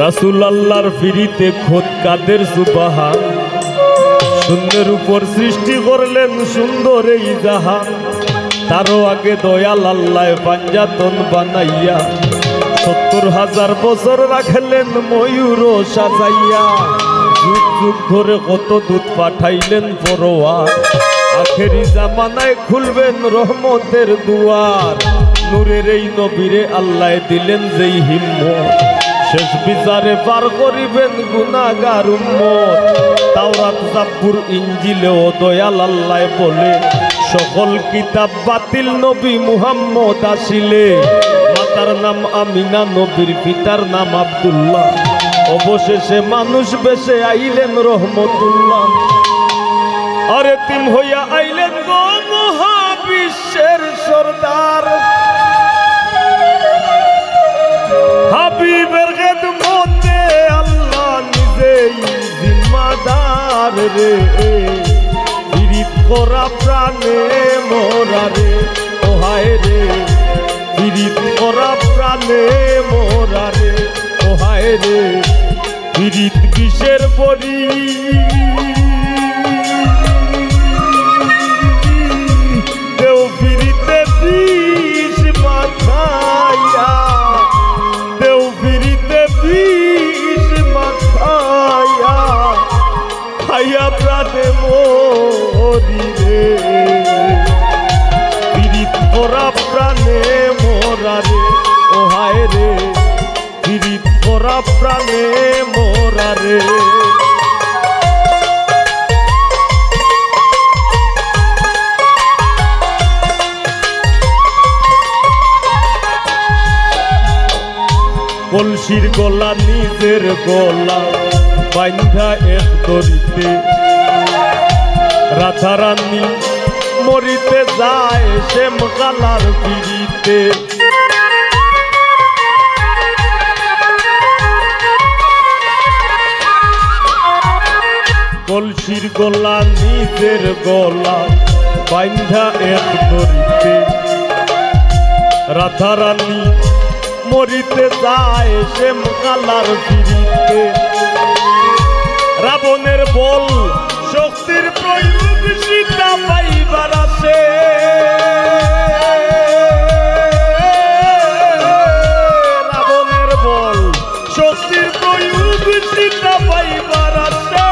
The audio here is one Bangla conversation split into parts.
রাসূল আল্লাহর ফিরিতে খোদ কাদের সুবহান শূন্যের উপর সৃষ্টি করলেন সুন্দর এই জাহান তারও আগে দয়াল আল্লাহ পাঞ্জাতন বানাইয়া ৭০,০০০ বছর রাখলেন ময়ূর সাজাইয়া যুগ যুগ ধরে কত দূত পাঠাইলেন পরোয়ার আখেরি জামানায় খুলবেন রহমতের দুয়ার নূরের এই নবীরে আল্লাহ দিলেন যেই হিম্মত শেষ বিচারে পার করিবেন গুনাহগার উম্মত তাওরাত জাবুর ইনজিলেও দয়াল আল্লাহ বলে সকল কিতাব বাতিল নবী মুহাম্মদ আসিলে মাতার নাম আমিনা নবীর পিতার নাম আব্দুল্লাহ অবশেষে মানুষ বেশে আইলেন রহমতুল্লাহ আরে তিম হইয়া আইলেন গো মহাবিশ্বের সরদার হাবিবের খেদমতে আল্লাহ নিজেই জিম্মাদার রে পীড়িত করা প্রাণে মোরা রে ও হায় রে পীড়িত করা প্রাণে মোরা রে ও হায় রে পীড়িত কিসের বড়ি দেও পীড়িতে বিষ মাথায়া দেও পীড়িতে বিষ মাথায়া খাইয়া প্রাণে মরি রে পীড়িত করা প্রাণে মোরা রে ও হায় রে পীড়িত করা প্রাণে মোরা রে কলসির গলা নিজের গলা বাইন্ধা এক দড়িতে রাধারানী মরিতে যায় শ্যাম কালার পিড়িতে কলসির গলা নিজের গলা বাইন্ধা এক দড়িতে রাধারানী মরিতে যায় শ্যাম কালার পিড়িতে রাবণের বল শক্তির প্রয়োগ সীতা পাইবার আসে রাবণের বল শক্তির প্রয়োগ সীতা পাইবার আসে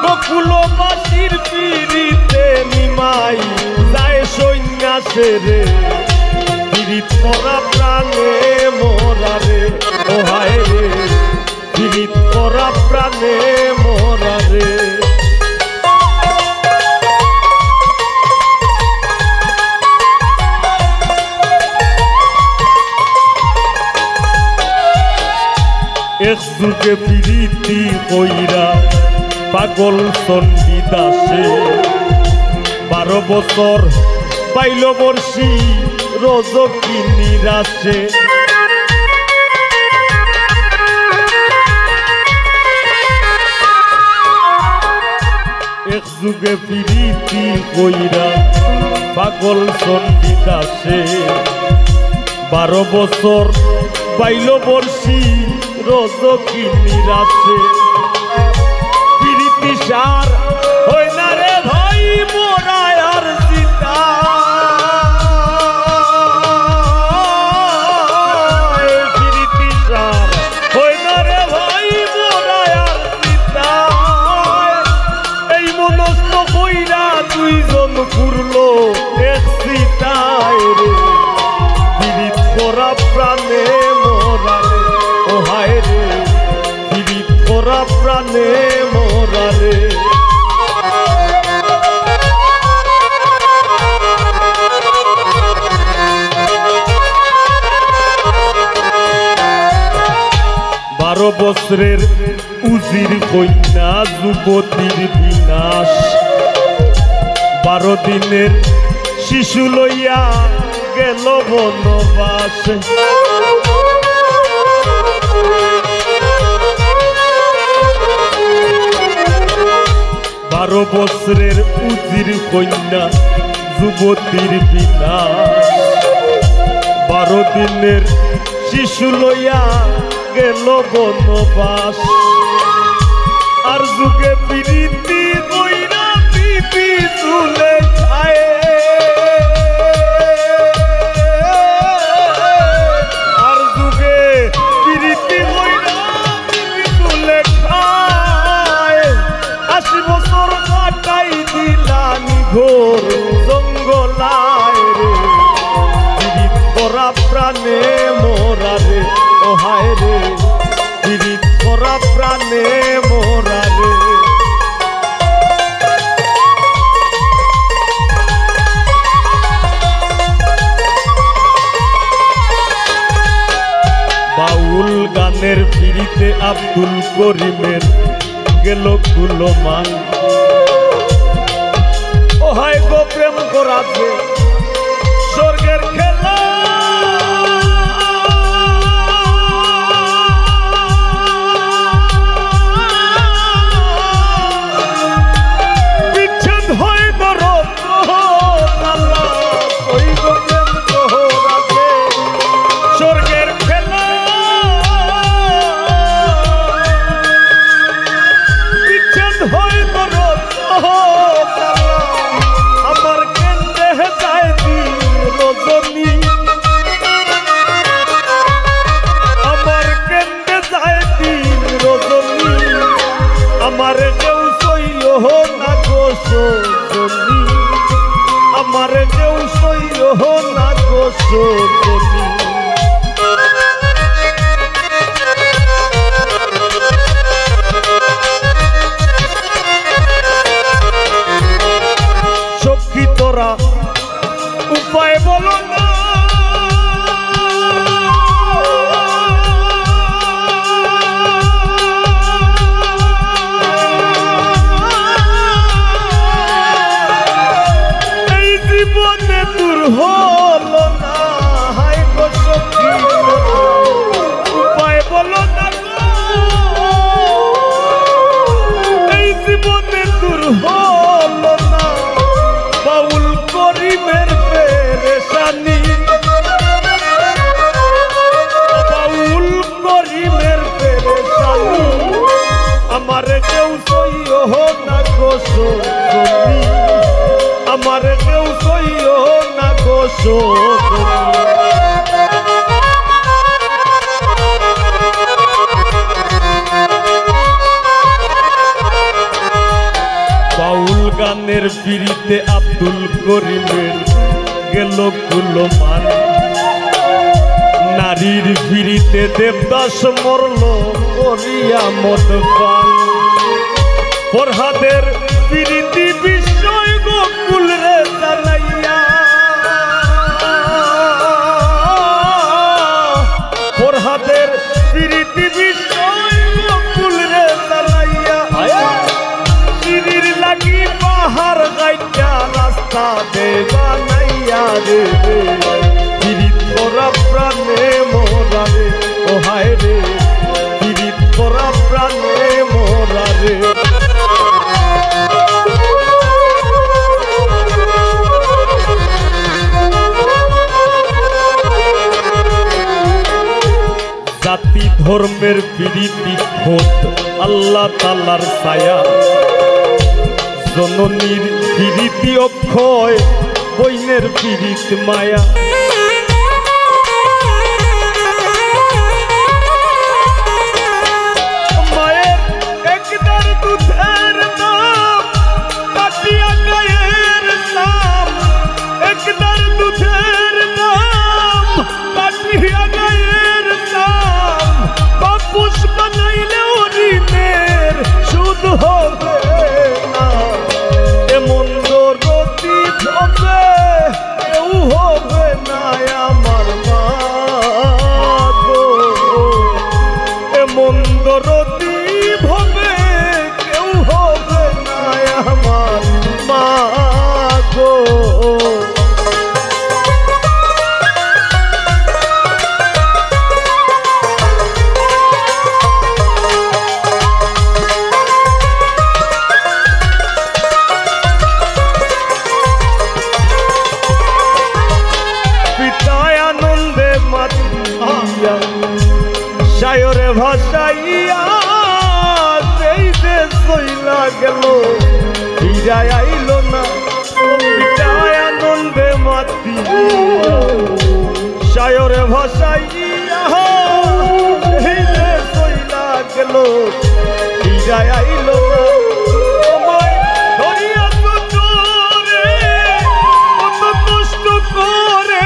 বকুলবাসীর পিড়িতে নিমাই যায় সন্ন্যাসে রে পীড়িত করা প্রাণে মোরা রে ও হায় রে পীড়িত করা প্রাণে মোরা রে এক যুগে প্রীতি কইরা পাগল চণ্ডীদাসে 12 বছর পাইল বর্ষি রজকি নিরাশে এক যুগে প্রীতি কইরা পাগল চণ্ডীদাসে 12 বছর পাইল বর্ষি রজকি নিরাশে প্রীতি সার হই না রে ভাই মোরা আর সীতা প্রীতি সার হই না রে ভাই মোরা আর সীতা এই মনস্থ কইরা দুইজন ঘুরলো এক সীতায় রে পীড়িত করা প্রাণে মোরা রে ও হায় রে পীড়িত করা প্রাণে মোরা রে বারো বছরের উজির কন্যা যুবতীর বিনাশ 12 দিনের শিশু লইয়া গেল বনবাস 12 বছরের উজির কন্যা যুবতীর বিনাশ 12 দিনের শিশু লইয়া গেল বনবাস আর যুগে প্রীতি কইরা বিবি চুলে খায় আর যুগে প্রীতি কইরা বিবি চুলে খায় 80 বছর কাটাই দিলানি ঘোর জঙ্গলায় রে পীড়িত করা প্রাণে মোরা রে ও হায় রে পীড়িত করা প্রাণে মোরা রে বাউল গানের পিড়িতে আব্দুল করিমের গেল কুলমান ও হায় গো প্রেম করাতে স্বর্গের খেলা বিচ্ছেদ হয় দরদ আল্লাহ ওই গো প্রেম করাতে স্বর্গের খেলা বিচ্ছেদ হয় দরদ আমার কেন্দ্রে যায় দিন রজনী আমার কেন্দ্রে যায় দিন রজনী আমার কেউ সইল না গো সজনী আমার কেউ সইল না গো সজনী সখী তোরা উপায় বলো না এই জীবনে দূর হলো না হায় গো সখী উপায় বলো না এই জীবনে দূর হলো না বাউল করিমের পেরেশানি বাউল করিমের পেরেশানি আমার কেউ সইল না গো সজনী আমার কেউ সইল না গো সজনী বাউল গানের পিড়িতে আব্দুল করিমের গেল কুলমান নারীর পিড়িতে দেবদাস মরল করিয়া মদ পান ফরহাদের পিড়িতি বিষয় গোকুল রে জানাইয়া ফরহাদের পিড়িতি বিষয় গোকুল রে জানাইয়া সিঁড়ির লাগি পাহাড় গাইয়া রাস্তা দেবা নাইয়া রে পীড়িত করা প্রাণে মোরা রে ও হায় রে পীড়িত করা প্রাণে মোরা রে জাতি ধর্মের পীড়িতি খোদ আল্লাহ তাআলার ছায়া জননীর পীড়িতি অক্ষয় বইনের পীড়িত মায়া মায়ের একদার দুধের নাম কাটিয়া গায়ের নাম একদার দুধের নাম কাটিয়া গায়ের নাম বাপুস বানাইলেও ঋণের সুদ হবে না এমন দরদি হবে কেউ হবে না সায়রে ভাসাইয়া সেই যে সইলা গেল ফিরায় আইল না পিতায় আনন্দে মাতি সায়রে ভাসাইয়া সেই যে সইলা গেল ফিরায় আইল না আমায় ধরিয়া তো তোরে কত কষ্ট করে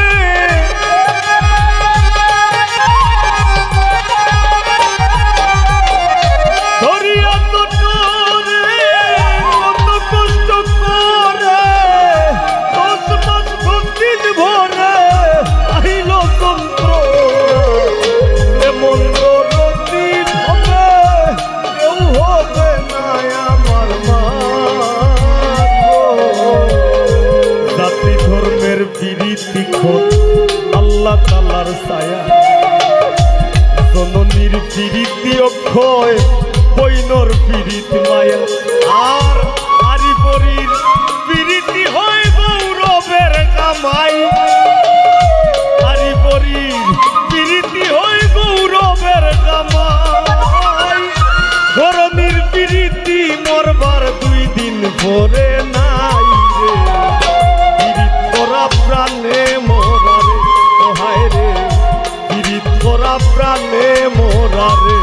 আল্লাহ তাআলার ছায়া জননীর প্রীতি অক্ষয় বৈনর প্রীতি মায়া আর আরি পরীর প্রীতি হয় গৌরবের কামাই আরি পরীর প্রীতি হয় গৌরবের কামাই ধরনীর প্রীতি মরবার 2 দিন পরে নাই রে প্রাণে মোরারে ও হায় রে পীড়িত করা প্রাণে মোরারে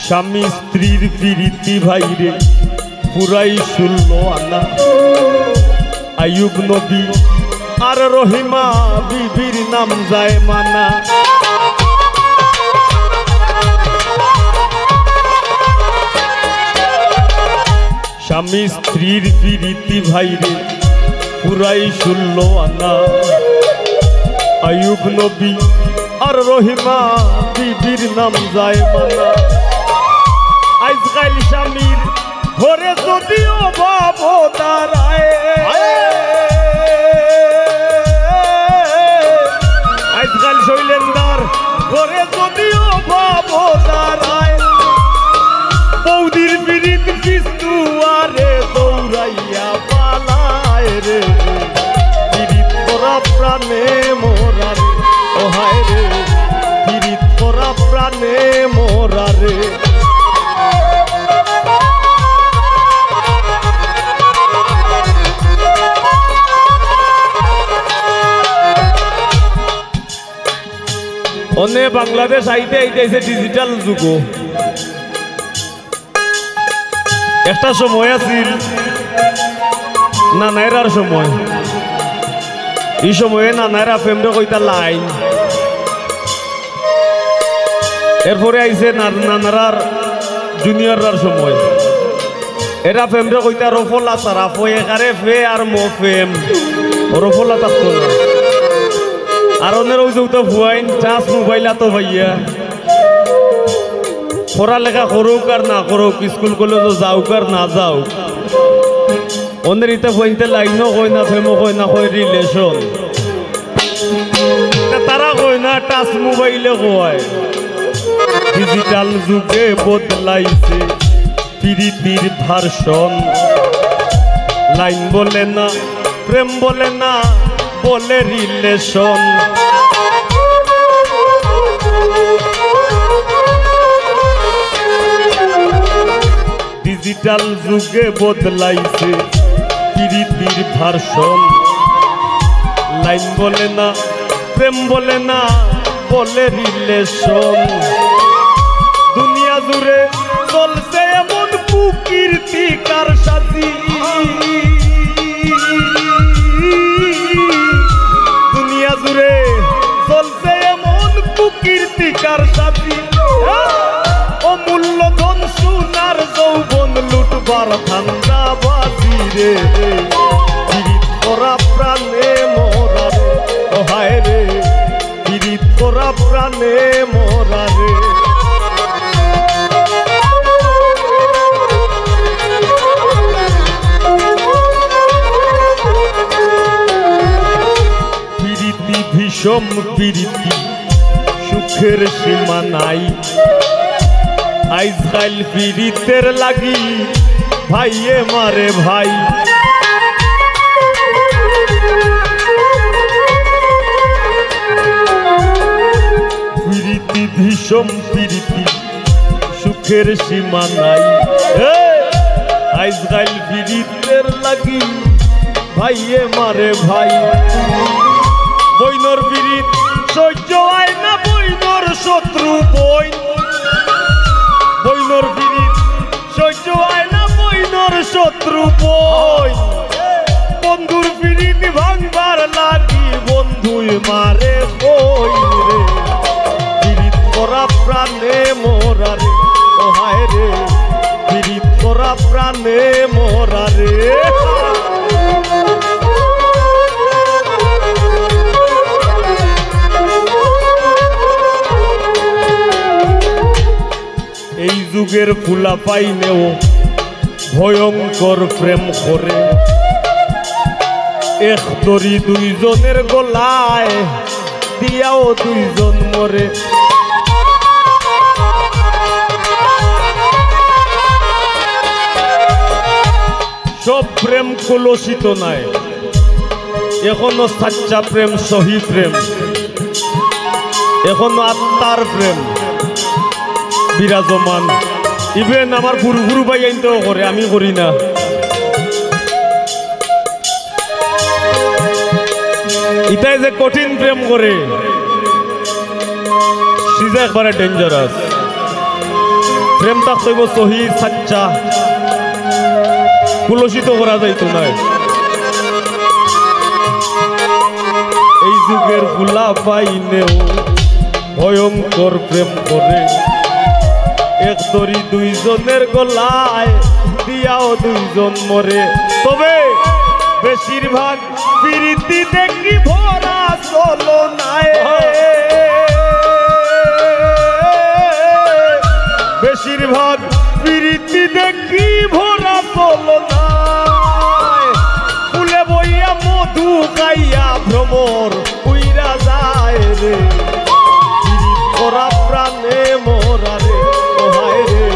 স্বামী স্ত্রীর প্রীতি ভাইরে পুরাই 16 আনা আইয়ুব নবী আর রহিমা বিবির নাম যায় মানা স্বামী স্ত্রীর প্রীতি ভাইরে পুরাই 16 আনা আইয়ুব নবী আর রহিমা বিবির নাম যায় মানা আজকাল স্বামীর ঘরে যদিও ভাব দাঁড়ায় আজকাল শৈলেন্দার ঘরে যদিও ভাব দাঁড়ায় বৌদির বিরিত কিস্তুয়ারে দৌড়াইয়া পালায় রে বিরিত করা প্রাণে মোরারে ও হায় রে বিরিত করা প্রাণে মোরারে অনে বাংলাদেশ আইতে আইতেছে ডিজিটাল যুগ একটা সময় আছিল নানাইরার সময় এই সময়ে নানাইরা ফেমরে কইতা লাইন এরপরে আইছে নানারার জুনিয়ররার সময় এরা ফেমরে কইতা রফলা সারা ফয়ে কারে ফে আর মো ফেম রফলা থাকতো না আর অন্যের ওই যে ভুয়াইন চাষ মোবাইলা তো ভাইয়া পড়ালেখা করুক আর না করুক স্কুল কলেজও যাওক আর না যাওক অন্যের ইতে হইতে লাইনও কই না ফেমও কই না কই রিলেশন তারা কই না টাচ মোবাইলে কয় ডিজিটাল যুগে বদলাইছে প্রীতির ভার্সন লাইন বলে না প্রেম বলে না বলে রিলেশন ডিজিটাল যুগে বদলাইছে প্রীতির ভার্সন লাইন বলে না প্রেম বলে না বলে রিলেশন দুনিয়া জুড়ে চলছে এমন কুকীর্তিকার সাজি দুনিয়া জুড়ে চলছে এমন কুকীর্তিকার সাজি অমূল্য ধন সোনার যৌবন লুটবার ধান্দা বাজি রে পীড়িত করা প্রাণে মোরারে ও হায় রে পীড়িত করা প্রাণে মোরারে প্রীতি ভীষণ প্রীতি সুখের সীমা নাই আজকাল পীড়িতের লাগি ভাইয়ে মারে ভাই। প্রীতি ভীষণ প্রীতি সুখের সীমা নাই। আজকাল প্রীতের লাগি ভাইয়ে মারে ভাই। বইনর প্রীত সহ্য হয় না, বইনর শত্রু বইন। বইনর প্রীত সহ্য হয় না, বইনর শত্রু বইন। বন্ধুর প্রীত ভাঙবার লাগি বন্ধুই মারে বই রে। প্রীত করা প্রাণে মোরা রে, ও হায় রে প্রীত করা প্রাণে মোরা রে। এই যুগের ফুলা পাইনেও ভয়ঙ্কর প্রেম করে। এক দড়ি দুইজনের গলায় দিয়াও দুইজন মরে। সব প্রেম কলুষিত নাই, এখনো সাচ্চা প্রেম, সহি প্রেম, এখনো আত্মার প্রেম বিরাজমান। ইভেন আমার গুরু গুরু ভাই আইনতেও করে, আমি করি না। ইটাই যে কঠিন প্রেম করে, সিজা একবারে ডেঞ্জারাস। প্রেম তাক কইব সহি সাচ্চা, কুলসিত করা যাইতো না। এই যুগের ফুলা পাইনেও ভয়ঙ্কর প্রেম করে। এক দড়ি দুইজনের গলায় দিয়াও দুইজন মরে। তবে বেশিরভাগ প্রীতি দেখি ভরা চলো নাই। বেশিরভাগ প্রীতি দেখি ভরা চলো নাই। ফুলে বইয়া মধু গাইয়া ভ্রমর উইরা যায় রে। প্রীত করা প্রাণে মোরা রে, ও হায় রে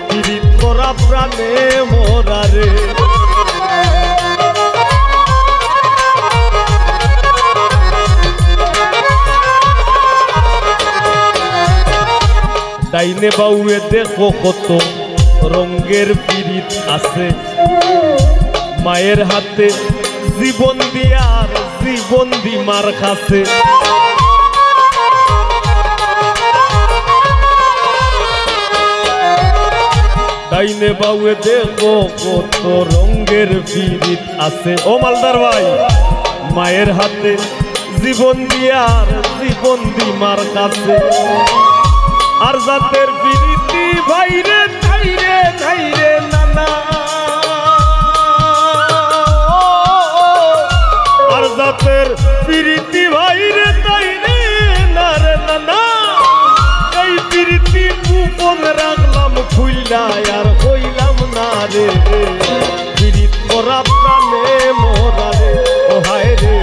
প্রীত করা প্রাণে মোরা রে। ডাইনে বাউয়ে দেখো কত রঙের প্রীত আছে। মায়ের হাতে জীবন দিয়ার জীবন দিমার কাছে। ডাইনে বাউয়ে দেখো কত রঙের প্রীত আছে। ও মালদার ভাই, মায়ের হাতে জীবন দিয়ার জীবন দিমার কাছে। আর জাতের প্রীতি ভাইরে ধাইরে ধাইরে নানা। আর জাতের প্রীতি ভাইরে ধাইরে না রে নানা। এই প্রীতি গোপন রাখলাম খুইলা আর কইলাম না রে। প্রীত করা প্রাণে মোরা রে, ও হায় রে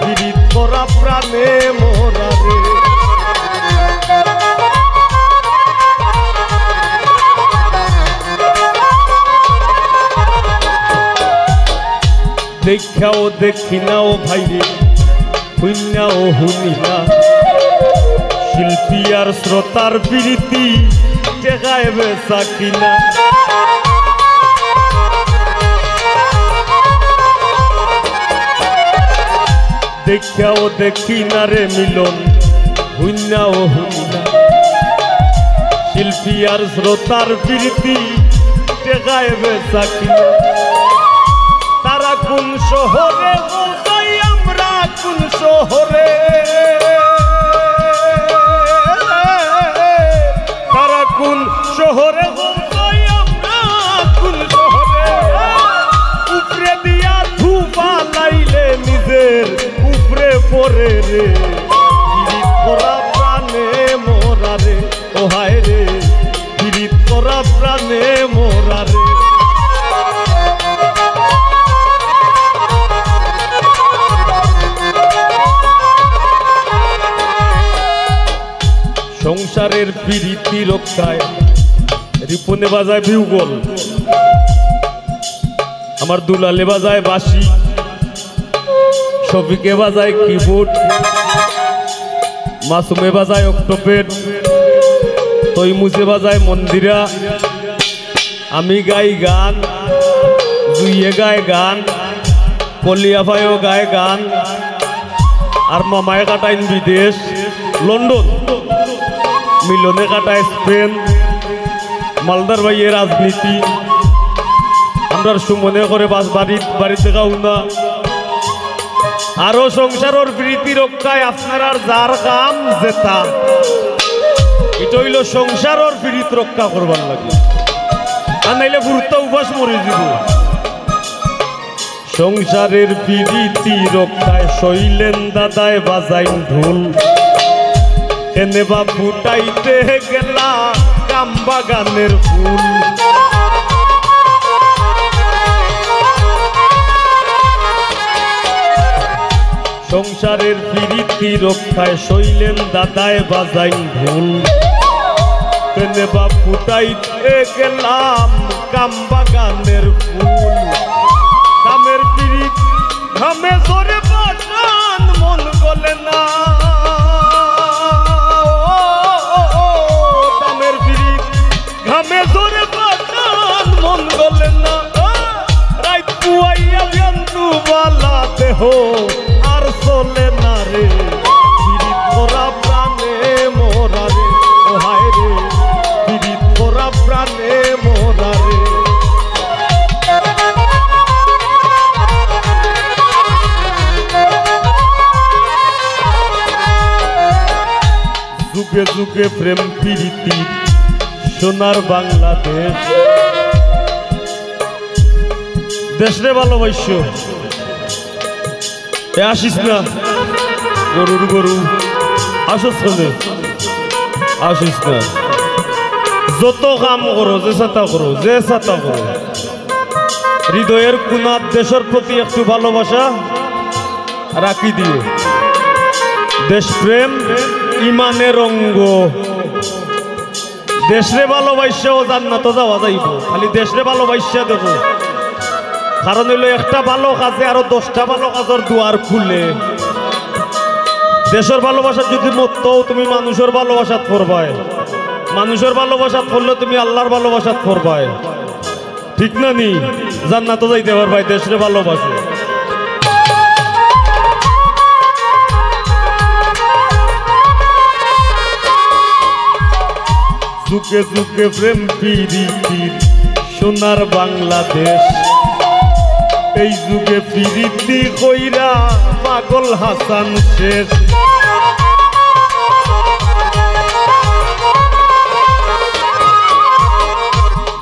প্রীত করা প্রাণে মোরা রে। দেখাও দেখি নাও ভাইরে, শুনাও শুনি না। শিল্পী আর শ্রোতার প্রীতি টেকায় বেচা কিনা। দেখাও দেখি না রে মিলন, শুনাও শুনি না। শিল্পী আর শ্রোতার প্রীতি টেকায় বেচা কিনা। তারা কোন শহরে যাই, আমরা কোন শহরে। তারা কোন শহরে যাই, আমরা কোন শহরে। উপরে দিয়া ধুপা লাইলে নিজের উপরে পরে রে। প্রীত করা প্রাণে মোরা রে, ও হায় রে প্রীত করা প্রাণে মোরা রে। সংসারের প্রীতি রক্ষায় রিপনে বাজায় বিউগল। আমার দুলালে বাজায় বাঁশি, শফিকে বাজায় কিবোর্ড, মাসুমে বাজায় অক্টোপেড, তৈমুজে বাজায় মন্দিরা, আমি গাই গান, জুইয়ে গায় গান, কলিয়াভাইও গায় গান, আর মামায় কাটাইন বিদেশ লন্ডন, মিলনে কাটায় স্পেন, মালদার ভাইয়ের রাজনীতি, আমরা সুমনে করে বাড়িতে গাও না। আরো সংসারের প্রীতি রক্ষায় আপনার যার কাম যেতা, এটা হইল সংসারের প্রীতি রক্ষা করবার লাগে, আর নাইলে গুরুত্ব উপাস মরে যাব। সংসারের প্রীতি রক্ষায় শৈলেন দাদায় বাজাইন ঢোল, এনে বা ফুটাইতে গেলা কাম বাগানের ফুল। সংসারের প্রীতি রক্ষায় শৈলেন দাদায় বাজাইন ঢোল, এনে বা ফুটাইতে গেলাম কাম বাগানের ফুল। কামের পিরিত ঘামে জোরে বাগান মন গলে না, কামের পিরিত ঘামে জোরে বাগান মন গলে না। রাত পুয়াইয়া জন্তু বালা দেহ আর চলে না রে, পিরিত করা প্রাণে মোরা রে, ও হায় রে পিরিত করা প্রাণে মোরা রে। যুগে যুগে প্রেম প্রীতি সোনার বাংলাদেশ, দেশরে ভালোবাসছ এ আসিস না গরুর গরু, আসিস না আসিস না। যত কাম করো, যে ছাতা করো, যে ছাতা করো, হৃদয়ের কোনার দেশের প্রতি একটু ভালোবাসা রাখি দিয়ে। দেশপ্রেম ইমানের অঙ্গ, দেশরে ভালোবাসা ও জান্নাত যাওয়া যাইব, খালি দেশরে ভালোবাসা দেখো। কারণ হইল একটা ভালো কাজে আরো 10টা ভালো কাজের দুয়ার খুলে। দেশের ভালোবাসা যদি মতো তুমি মানুষের ভালোবাসাত পড়বাই, মানুষের ভালোবাসাত পড়লে তুমি আল্লাহর ভালোবাসাত পড়বাই, ঠিক না নি? জান্নাত যাইতে পারবাই দেশরে ভালোবাসো। যুগে যুগে প্রেম প্রীতির সোনার বাংলাদেশ, এই যুগে প্রীতি কইরা পাগল হাসান শেষ।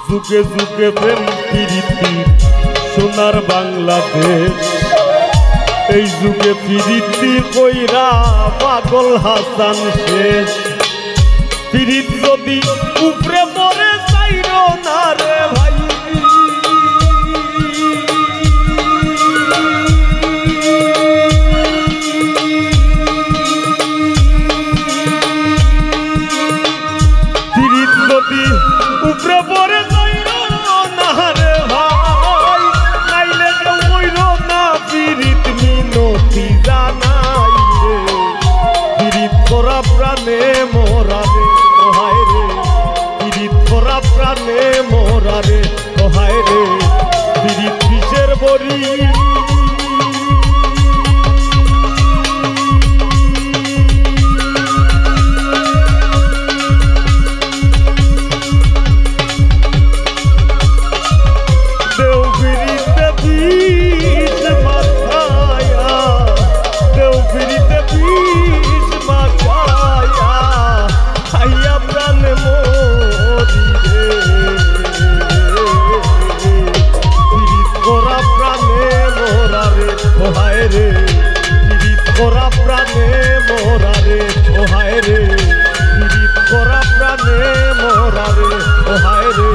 যুগে যুগে প্রেম প্রীতির সোনার বাংলাদেশ, এই যুগে প্রীতি কইরা পাগল হাসান শেষ। প্রীত যদি উপরে পড়ে চাইর না রে ভাই, প্রীত যদি উপরে পড়ে চাইর না রে ভাই, নাইলে কেউ কইর না প্রীত মিনতি জানাই রে। প্রীত করা প্রাণে মোরা রে, ও হায় রে প্রীত করা প্রাণে মোরা রে, ও হায় রে প্রীত বিষের বড়ি। দেও ফিরিতে বিষ মাথায়া, দেও ফিরিতে বিষ মাথায়া, খাইয়া প্রাণে মরি রে। পীড়িত করা প্রাণে মোরা রে, ও হায় রে পীড়িত করা প্রাণে মোরা রে, ও হায় রে পীড়িত করা প্রাণে মোরা রে, ও হায় রে।